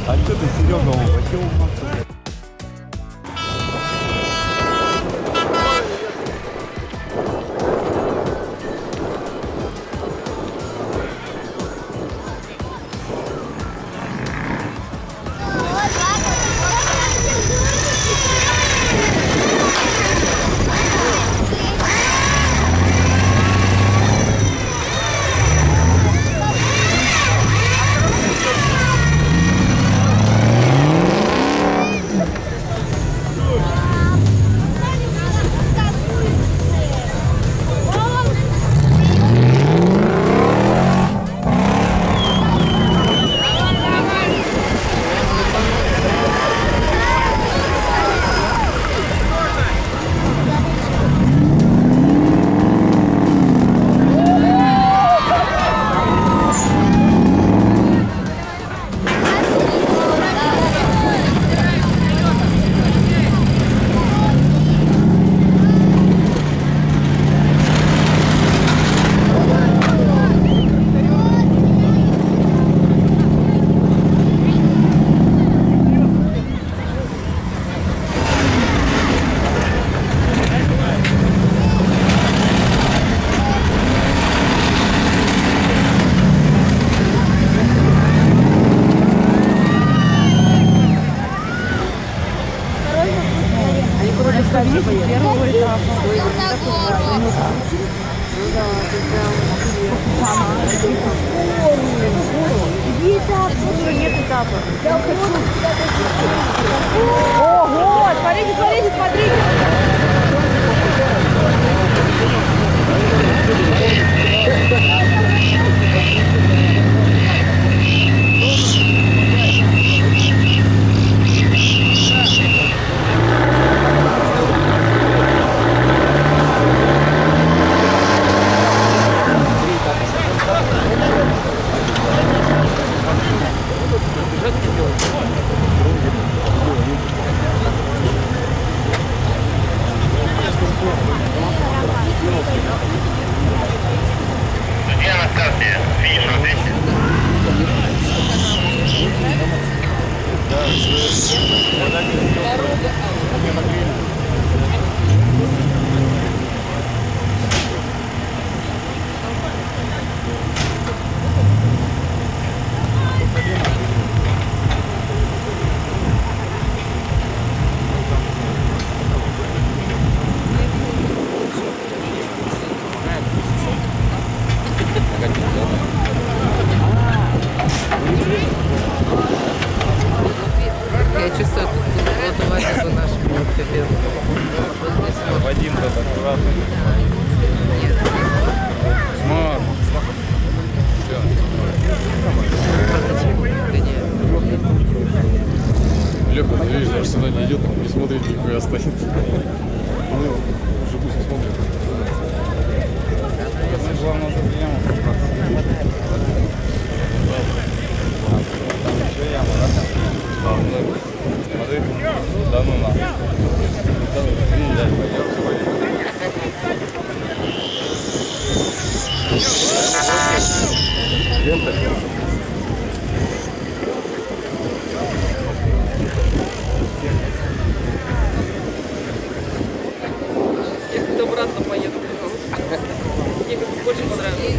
А что ты, Серега, вообще первого этапа. Нет этапа. Ого, смотрите, смотрите, смотрите. Где на карте? Финиш вот здесь. Я чувствую, тут вот за нашим капец. Вадим тут аккуратно. Нет. Смог. Все. Да нет. Леха, ты видишь, аж сюда не идет, он не смотрит, нихуя стоит. Ну, уже пусть не смотрит. Главное, уже прямо еще яма, да? Смотри, да ну на. Приезжай, пойдем. Я как-то обратно поеду. Мне как-то больше понравилось.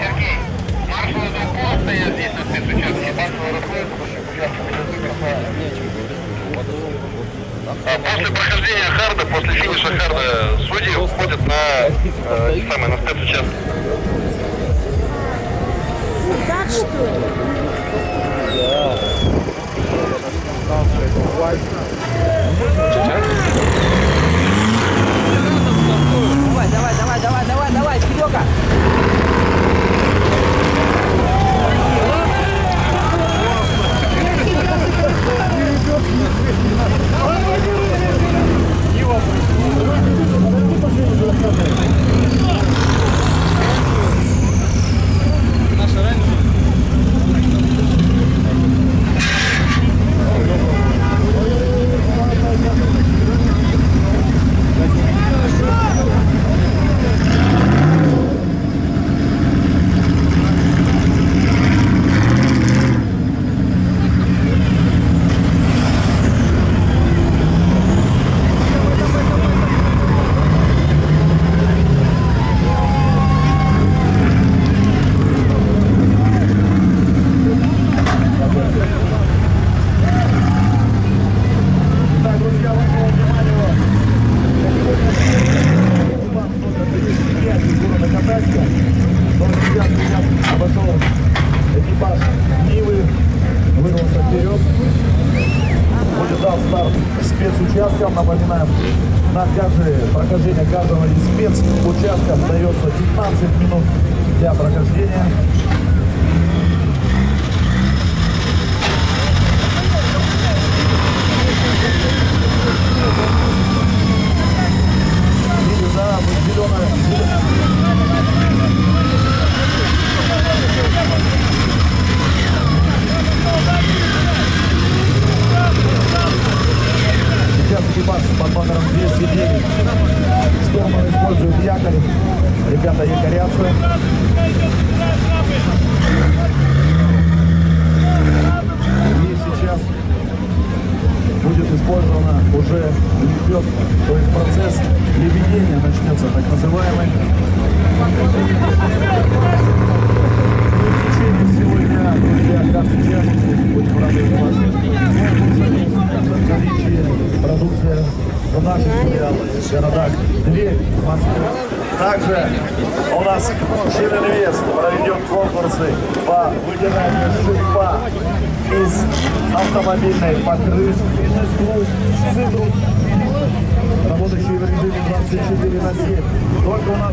Сергей, маршал Дубков стоят здесь на спецучастке. Маршал расходит, после прохождения харда, после финиша харда, судьи уходят на спецучасток. Назад, что ли? Давай, Серега! участкам. Напоминаем, на каждое прохождение каждого из спецучастков дается 15 минут для прохождения. Видите, да, вот Сейчас экипаж под номером 209. Штурман использует якорь. Ребята якорятся. И сейчас будет использована уже лебедка, то есть процесс лебедения начнется, так называемый. В течение всего дня, друзья, каждый час будем радовать вас наличие продукции в наших филиалах, городах, Тверь, Москва. Также у нас Черинвест проведет конкурсы по выдиранию шипа из автомобильной покрышки. Бизнес-клуб «Цитрус», работающий в режиме 24/7. Только у нас...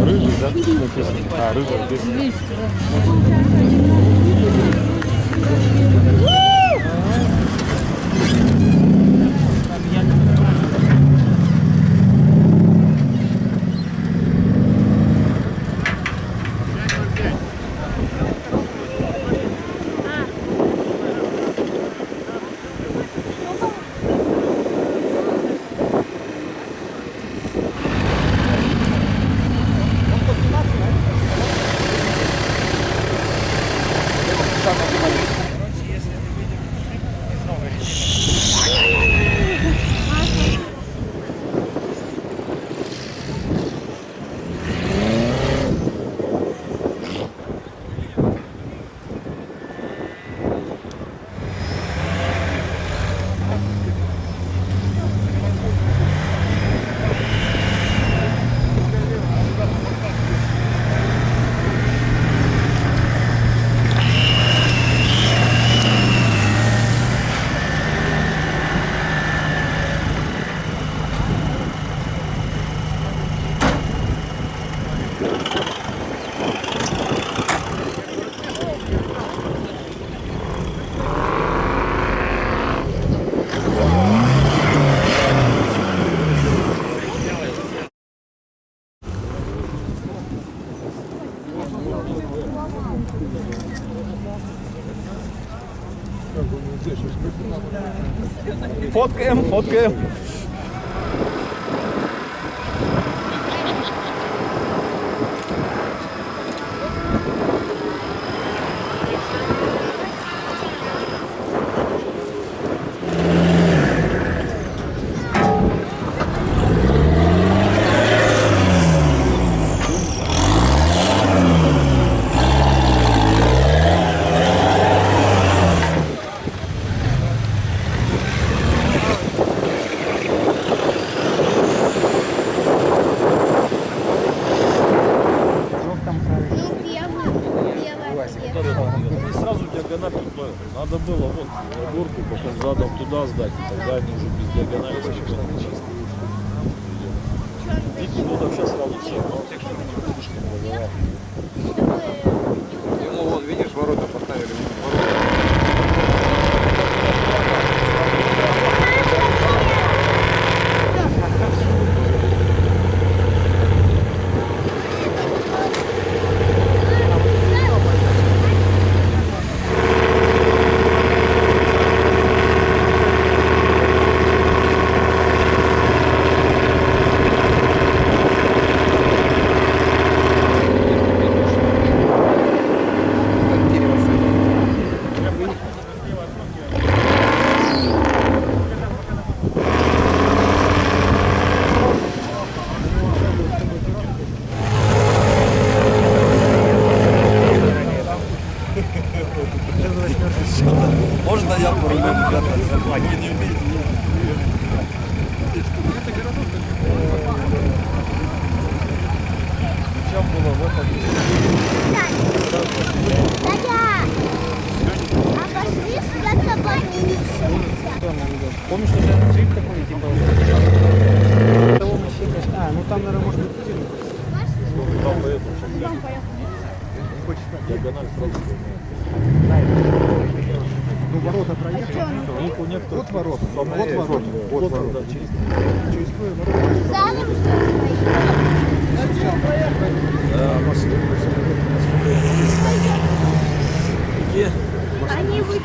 Рыжий, да? Написано. А, рыжий здесь. Фоткаем, фоткаем. И сразу диагональ туда. Надо было вот горку, потом задом туда сдать, и тогда они уже без диагонали совершенно чистые. Видите, вот вообще сразу все. Ему вон, видишь, ворота поставили. Можно я порулю, ребята? Они не умеют. Чем было в этом? А пошли с тобой Помнишь, что это джип такой, типа... Того мужчины... А, ну там, наверное, может быть... Там поэтому сейчас диагональ сразу. Ну, ворота проехали. У некоторых Вот ворота. Вот фонарей, ворота. Вот ворота. да, через Через твои ворота. задом, что ли? Они вы...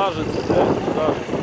кажется, да, кажется.